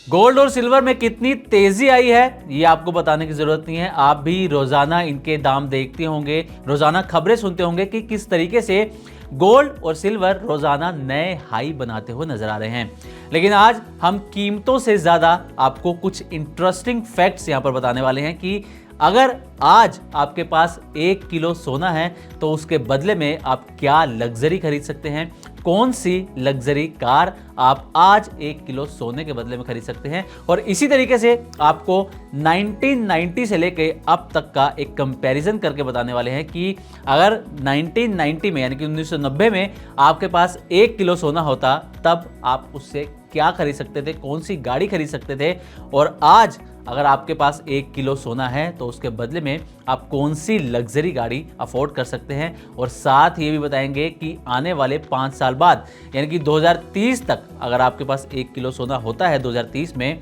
Gold और silver में कितनी तेजी आई है ये आपको बताने की जरूरत नहीं है। आप भी रोजाना इनके दाम देखते होंगे, रोजाना खबरें सुनते होंगे कि किस तरीके से गोल्ड और सिल्वर रोजाना नए हाई बनाते हुए नजर आ रहे हैं। लेकिन आज हम कीमतों से ज्यादा आपको कुछ इंटरेस्टिंग फैक्ट्स यहां पर बताने वाले हैं कि अगर आज आपके पास 1 किलो सोना है तो उसके बदले में आप क्या लग्जरी खरीद सकते हैं, कौन सी लग्जरी कार आप आज 1 किलो सोने के बदले में खरीद सकते हैं। और इसी तरीके से आपको 1990 से लेके अब तक का एक कंपैरिजन करके बताने वाले हैं कि अगर 1990 में यानी कि 1990 में आपके पास 1 किलो सोना होता तब आप उससे क्या खरीद सकते थे, कौन सी गाड़ी खरीद सकते थे, और आज अगर आपके पास 1 किलो सोना है तो उसके बदले में आप कौन सी लग्जरी गाड़ी अफोर्ड कर सकते हैं। और साथ ये भी बताएंगे कि आने वाले 5 साल बाद यानी कि 2030 तक अगर आपके पास 1 किलो सोना होता है 2030 में,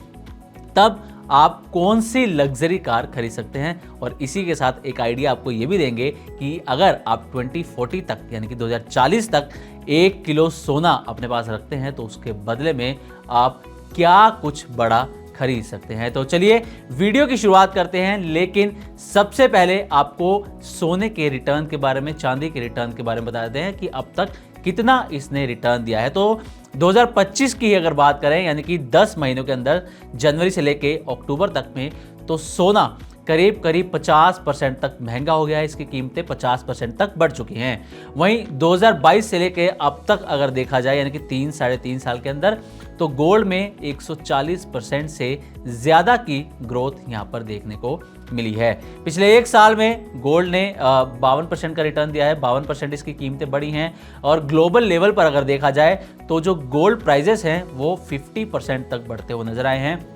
तब आप कौन सी लग्जरी कार खरीद सकते हैं। और इसी के साथ एक आइडिया आपको ये भी देंगे कि अगर आप 2040 तक यानी कि 2040 तक 1 किलो सोना अपने पास रखते हैं तो उसके बदले में आप क्या कुछ बड़ा खरीद सकते हैं। तो चलिए वीडियो की शुरुआत करते हैं, लेकिन सबसे पहले आपको सोने के रिटर्न के बारे में, चांदी के रिटर्न के बारे में बता देते हैं कि अब तक कितना इसने रिटर्न दिया है। तो 2025 की अगर बात करें यानी कि 10 महीनों के अंदर जनवरी से लेके अक्टूबर तक में, तो सोना करीब 50% तक महंगा हो गया है, इसकी कीमतें 50% तक बढ़ चुकी हैं। वहीं 2022 से लेके अब तक अगर देखा जाए यानी कि 3-3.5 साल के अंदर, तो गोल्ड में 140% से ज़्यादा की ग्रोथ यहाँ पर देखने को मिली है। पिछले 1 साल में गोल्ड ने 52% का रिटर्न दिया है, 52% इसकी कीमतें बढ़ी हैं। और ग्लोबल लेवल पर अगर देखा जाए तो जो गोल्ड प्राइजेस हैं वो 50% तक बढ़ते हुए नजर आए हैं।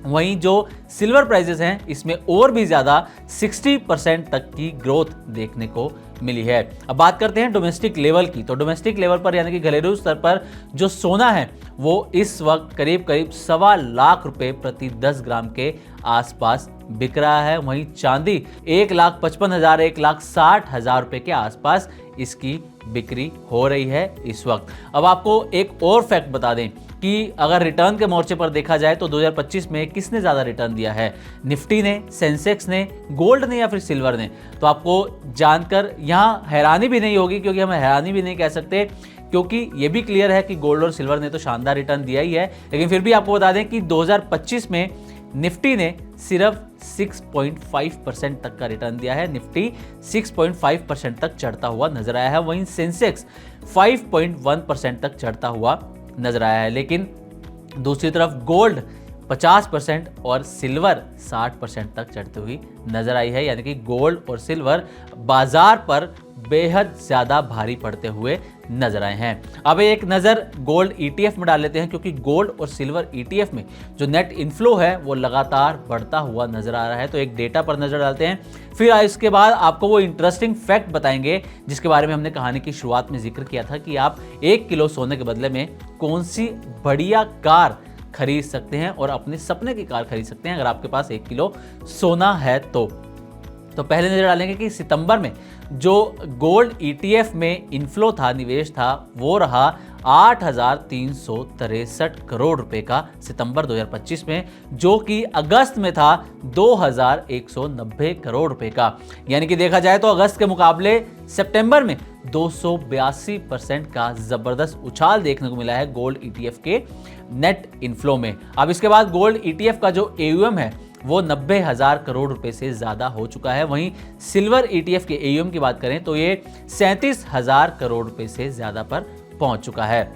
वहीं जो सिल्वर प्राइजेस हैं इसमें और भी ज़्यादा 60% तक की ग्रोथ देखने को मिली है। अब बात करते हैं डोमेस्टिक लेवल की। तो डोमेस्टिक लेवल पर यानी कि घरेलू स्तर पर जो सोना है वो इस वक्त करीब 1.25 लाख रुपए प्रति 10 ग्राम के आसपास बिक रहा है। वहीं चांदी 1,55,000 1,60,000 रुपए के आसपास इसकी बिक्री हो रही है इस वक्त। अब आपको एक और फैक्ट बता दें कि अगर रिटर्न के मोर्चे पर देखा जाए तो 2025 में किसने ज़्यादा रिटर्न दिया है, निफ्टी ने, सेंसेक्स ने, गोल्ड ने या फिर सिल्वर ने। तो आपको जानकर यहाँ हैरानी भी नहीं होगी, क्योंकि हम हैरानी भी नहीं कह सकते क्योंकि ये भी क्लियर है कि गोल्ड और सिल्वर ने तो शानदार रिटर्न दिया ही है। लेकिन फिर भी आपको बता दें कि 2025 में निफ्टी ने सिर्फ 6.5% तक का रिटर्न दिया है। निफ्टी 6.5% तक चढ़ता हुआ नजर आया है। वहीं सेंसेक्स 5.1% तक चढ़ता हुआ नजर आया है। लेकिन दूसरी तरफ गोल्ड 50% और सिल्वर 60% तक चढ़ती हुई नजर आई है। यानी कि गोल्ड और सिल्वर बाजार पर बेहद ज्यादा भारी पड़ते हुए नजर आए हैं। अब एक नजर गोल्ड ETF में डाल लेते हैं, क्योंकि गोल्ड और सिल्वर ETF में जो नेट इनफ्लो है वो लगातार बढ़ता हुआ नजर आ रहा है। तो एक डेटा पर नजर डालते हैं, फिर इसके बाद आपको वो इंटरेस्टिंग फैक्ट बताएंगे जिसके बारे में हमने कहानी की शुरुआत में जिक्र किया था कि आप 1 किलो सोने के बदले में कौन सी बढ़िया कार खरीद सकते हैं और अपने सपने की कार खरीद सकते हैं अगर आपके पास 1 किलो सोना है। तो पहले नजर डालेंगे कि सितंबर में जो गोल्ड ETF में इनफ्लो था, निवेश था, वो रहा 8,363 करोड़ रुपए का सितंबर 2025 में, जो कि अगस्त में था 2,190 करोड़ रुपए का। यानी कि देखा जाए तो अगस्त के मुकाबले सितंबर में 282% का जबरदस्त उछाल देखने को मिला है गोल्ड ETF के नेट इनफ्लो में। अब इसके बाद गोल्ड ETF का जो AUM है वो 90,000 करोड़ रुपए से ज्यादा हो चुका है। वहीं सिल्वर ETF के AUM की बात करें तो ये 37,000 करोड़ रुपए से ज्यादा पर पहुंच चुका है।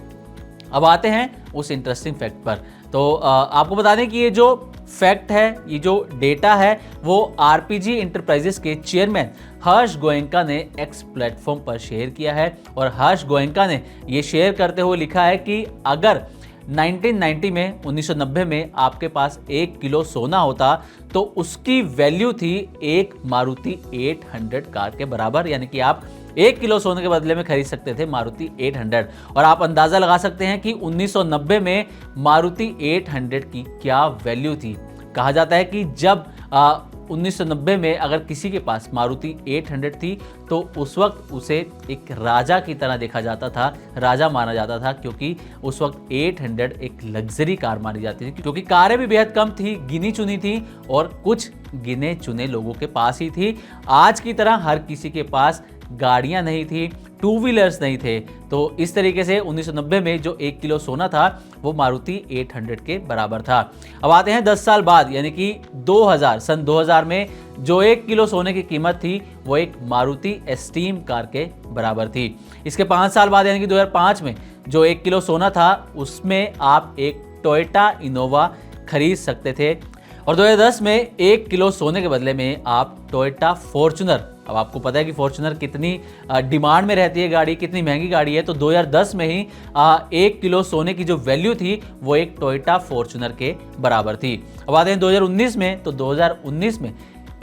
अब आते हैं उस इंटरेस्टिंग फैक्ट पर। तो आपको बता दें कि ये जो फैक्ट है, ये जो डेटा है, वो RPG इंटरप्राइजेस के चेयरमैन हर्ष गोयनका ने X प्लेटफॉर्म पर शेयर किया है। और हर्ष गोयनका ने ये शेयर करते हुए लिखा है कि अगर 1990 में 1990 में आपके पास 1 किलो सोना होता तो उसकी वैल्यू थी एक मारुति 800 कार के बराबर। यानी कि आप 1 किलो सोने के बदले में खरीद सकते थे मारुति 800। और आप अंदाजा लगा सकते हैं कि 1990 में मारुति 800 की क्या वैल्यू थी। कहा जाता है कि जब 1990 में अगर किसी के पास मारुति 800 थी तो उस वक्त उसे एक राजा की तरह देखा जाता था, राजा माना जाता था, क्योंकि उस वक्त 800 एक लग्जरी कार मानी जाती थी, क्योंकि कारें भी बेहद कम थी, गिनी चुनी थी और कुछ गिने चुने लोगों के पास ही थी। आज की तरह हर किसी के पास गाड़ियां नहीं थी, टू व्हीलर्स नहीं थे। तो इस तरीके से 1990 में जो 1 किलो सोना था वो मारुति 800 के बराबर था। अब आते हैं 10 साल बाद, यानी कि 2000, सन 2000 में जो 1 किलो सोने की कीमत थी वो एक मारुति एस्टीम कार के बराबर थी। इसके 5 साल बाद यानी कि 2005 में जो 1 किलो सोना था उसमें आप एक टोयोटा इनोवा खरीद सकते थे, और 2010 में 1 किलो सोने के बदले में आप टोयोटा फॉर्च्यूनर, अब आपको पता है कि फॉर्च्यूनर कितनी डिमांड में रहती है गाड़ी, कितनी महंगी गाड़ी है, तो 2010 में ही 1 किलो सोने की जो वैल्यू थी वो एक टोयोटा फॉर्च्यूनर के बराबर थी। अब आते हैं 2019 में, तो 2019 में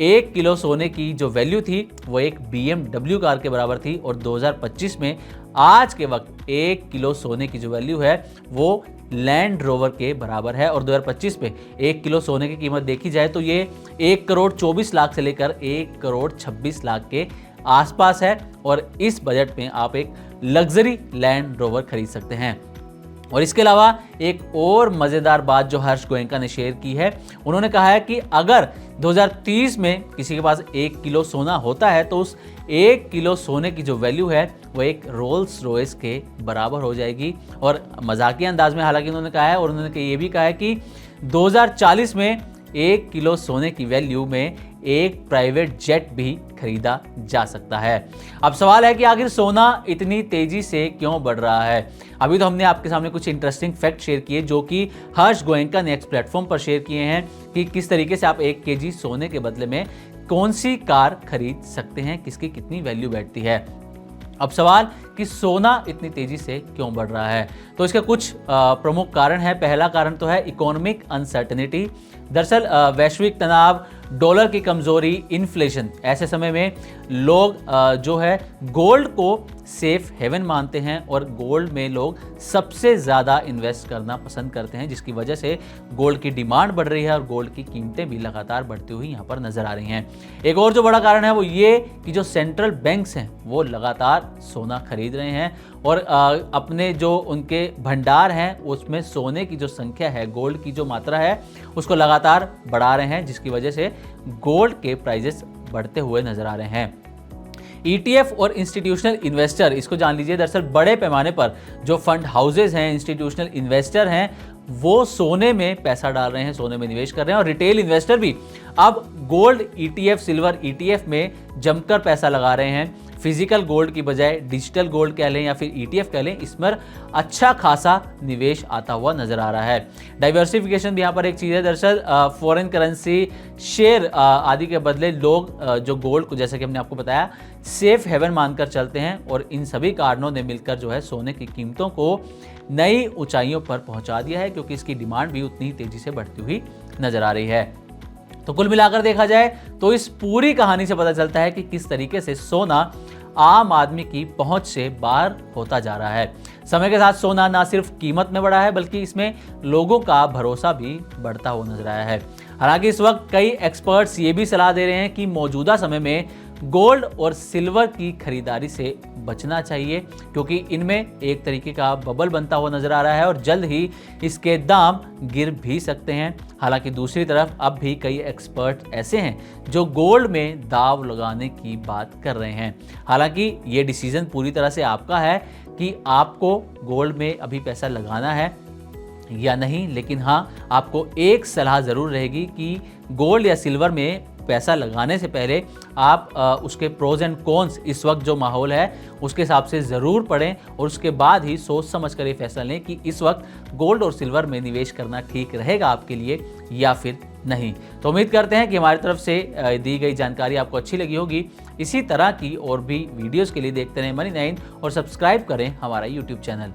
1 किलो सोने की जो वैल्यू थी वो एक BMW कार के बराबर थी, और 2025 में आज के वक्त 1 किलो सोने की जो वैल्यू है वो लैंड रोवर के बराबर है। और 2025 में 1 किलो सोने की कीमत देखी जाए तो ये 1 करोड़ 24 लाख से लेकर 1 करोड़ 26 लाख के आसपास है, और इस बजट में आप एक लग्जरी लैंड रोवर खरीद सकते हैं। और इसके अलावा एक और मज़ेदार बात जो हर्ष गोयनका ने शेयर की है, उन्होंने कहा है कि अगर 2030 में किसी के पास 1 किलो सोना होता है तो उस 1 किलो सोने की जो वैल्यू है वो एक रोल्स रॉयस के बराबर हो जाएगी। और मजाकिया अंदाज में हालांकि उन्होंने कहा है, और उन्होंने ये भी कहा है कि 2040 में 1 किलो सोने की वैल्यू में एक प्राइवेट जेट भी खरीदा जा सकता है। अब सवाल है कि आखिर सोना इतनी तेजी से क्यों बढ़ रहा है। अभी तो हमने आपके सामने कुछ इंटरेस्टिंग फैक्ट शेयर किए जो कि हर्ष गोयनका ने एक्स प्लेटफॉर्म पर शेयर किए हैं कि किस तरीके से आप 1 केजी सोने के बदले में कौन सी कार खरीद सकते हैं, किसकी कितनी वैल्यू बैठती है। अब सवाल कि सोना इतनी तेजी से क्यों बढ़ रहा है, तो इसके कुछ प्रमुख कारण है। पहला कारण तो है इकोनॉमिक अनसर्टेनिटी। दरअसल वैश्विक तनाव, डॉलर की कमजोरी, इन्फ्लेशन, ऐसे समय में लोग जो है गोल्ड को सेफ हेवन मानते हैं और गोल्ड में लोग सबसे ज़्यादा इन्वेस्ट करना पसंद करते हैं, जिसकी वजह से गोल्ड की डिमांड बढ़ रही है और गोल्ड की कीमतें भी लगातार बढ़ती हुई यहाँ पर नजर आ रही हैं। एक और जो बड़ा कारण है वो ये कि जो सेंट्रल बैंक्स हैं वो लगातार सोना खरीद रहे हैं और अपने जो उनके भंडार हैं उसमें सोने की जो संख्या है, गोल्ड की जो मात्रा है उसको लगातार बढ़ा रहे हैं, जिसकी वजह से गोल्ड के प्राइजेस बढ़ते हुए नजर आ रहे हैं। ETF और इंस्टीट्यूशनल इन्वेस्टर, इसको जान लीजिए, दरअसल बड़े पैमाने पर जो फंड हाउसेज हैं, इंस्टीट्यूशनल इन्वेस्टर हैं, वो सोने में पैसा डाल रहे हैं, सोने में निवेश कर रहे हैं, और रिटेल इन्वेस्टर भी अब गोल्ड ETF, सिल्वर ETF में जमकर पैसा लगा रहे हैं। फिजिकल गोल्ड की बजाय डिजिटल गोल्ड कह लें या फिर ETF कह लें, इसमें अच्छा खासा निवेश आता हुआ नजर आ रहा है। डाइवर्सिफिकेशन भी यहाँ पर एक चीज़ है। दरअसल फॉरेन करेंसी, शेयर आदि के बदले लोग जो गोल्ड को, जैसे कि हमने आपको बताया, सेफ हेवन मानकर चलते हैं, और इन सभी कारणों ने मिलकर जो है सोने की कीमतों को नई ऊंचाइयों पर पहुंचा दिया है, क्योंकि इसकी डिमांड भी उतनी तेजी से बढ़ती हुई नजर आ रही है। तो कुल मिलाकर देखा जाए तो इस पूरी कहानी से पता चलता है कि किस तरीके से सोना आम आदमी की पहुंच से बाहर होता जा रहा है। समय के साथ सोना ना सिर्फ कीमत में बढ़ा है बल्कि इसमें लोगों का भरोसा भी बढ़ता हुआ नजर आया है। हालांकि इस वक्त कई एक्सपर्ट्स ये भी सलाह दे रहे हैं कि मौजूदा समय में गोल्ड और सिल्वर की खरीदारी से बचना चाहिए, क्योंकि इनमें एक तरीके का बबल बनता हुआ नजर आ रहा है और जल्द ही इसके दाम गिर भी सकते हैं। हालांकि दूसरी तरफ अब भी कई एक्सपर्ट ऐसे हैं जो गोल्ड में दाव लगाने की बात कर रहे हैं। हालांकि ये डिसीजन पूरी तरह से आपका है कि आपको गोल्ड में अभी पैसा लगाना है या नहीं, लेकिन हाँ, आपको एक सलाह ज़रूर रहेगी कि गोल्ड या सिल्वर में पैसा लगाने से पहले आप उसके प्रोज एंड कॉन्स, इस वक्त जो माहौल है उसके हिसाब से ज़रूर पढ़ें और उसके बाद ही सोच समझ कर ये फैसला लें कि इस वक्त गोल्ड और सिल्वर में निवेश करना ठीक रहेगा आपके लिए या फिर नहीं। तो उम्मीद करते हैं कि हमारी तरफ से दी गई जानकारी आपको अच्छी लगी होगी। इसी तरह की और भी वीडियोज़ के लिए देखते रहें मनी 9 और सब्सक्राइब करें हमारा YouTube चैनल।